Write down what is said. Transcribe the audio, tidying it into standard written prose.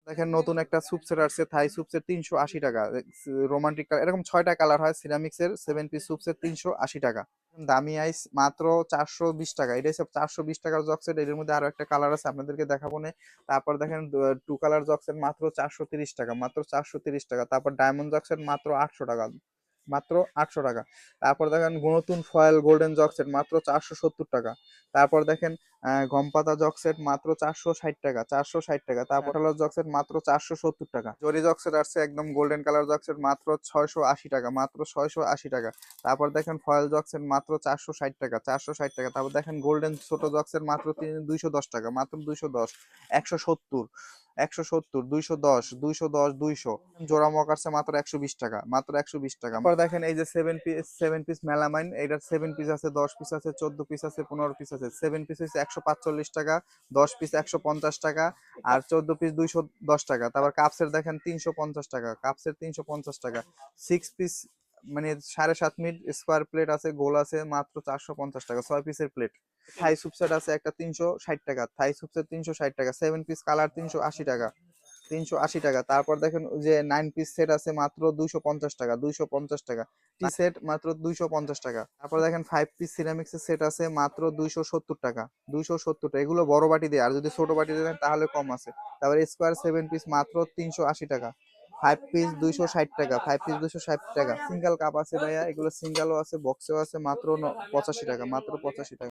দেখেন নতুন একটা স্যুপ সেট আসছে, থাই স্যুপ সেট 380 টাকা। রোমান্টিক কালার, এরকম 6টা কালার হয় সিরামিক্স এর 7 পিস স্যুপ সেট 380 টাকা। দামি আইস মাত্র 420 টাকা। এটা হচ্ছে 420 টাকার জগ সেট। এর মধ্যে আরো একটা কালার আছে, আপনাদেরকে দেখাবো না। তারপর দেখেন টু কালার জগ সেট মাত্র 430 টাকা, মাত্র 430 টাকা। তারপর ডায়মন্ড জগ সেট মাত্র 800 টাকা, মাত্র 800 টাকা। তারপর দেখেন নতুন ফয়েল গোল্ডেন জগ সেট মাত্র 470 টাকা। তারপর দেখেন গম পাতা জগ সেট মাত্র 460 টাকা, 460 টাকা। তারপর হলো জগ সেট মাত্র 470 টাকা। জরি জগ সেট আসছে একদম গোল্ডেন কালার জগ সেট মাত্র 680 টাকা, মাত্র 680 টাকা। তারপর দেখেন ফয়েল জগ সেট মাত্র 460 টাকা, 460 টাকা। তারপর দেখেন গোল্ডেন ছোট জগ সেট মাত্র 210 টাকা, মাত্র 210। 170, 170, 210, 210, 200। জোড়া মগ আসছে মাত্র 120 টাকা, মাত্র 120 টাকা। তারপর দেখেন এই যে 7 পিস মেলামাইন, এটার 7 পিস আছে, 10 পিস আছে, 14 পিস আছে, 15 পিস আছে। 7 পিস হচ্ছে 145 টাকা, 10 পিস 150 টাকা, আর 14 পিস 210 টাকা। তারপর কাপসের দেখেন 350 টাকা, কাপসের 350 টাকা। 6 পিস মানে 7.5 মিট স্কোয়ার প্লেট আছে, গোল আছে, মাত্র 450 টাকা, 6 পিসের প্লেট। থাই সুপসেট আছে একটা 360 টাকা, থাই সুপসেট 360 টাকা। 7 পিস কালার 380 টাকা, 380 টাকা। তারপর দেখেন ওই যে 9 পিস সেট আছে মাত্র 250 টাকা, 250 টাকা। টি সেট মাত্র 250 টাকা। তারপর দেখেন 5 পিস সিরামিক্স এর সেট আছে মাত্র 270 টাকা, 270 টাকা। এগুলো বড় বাটি দিয়ে, আর যদি ছোট বাটি দেন তাহলে কম আছে। তারপর স্কোয়ার 7 পিস মাত্র 380 টাকা। 5 পিস 260 টাকা, 5 পিস 260 টাকা। সিঙ্গেল কাপ আছে ভাইয়া, এগুলো সিঙ্গেলও আছে, বক্সেও আছে, মাত্র 85 টাকা, মাত্র 85 টাকা।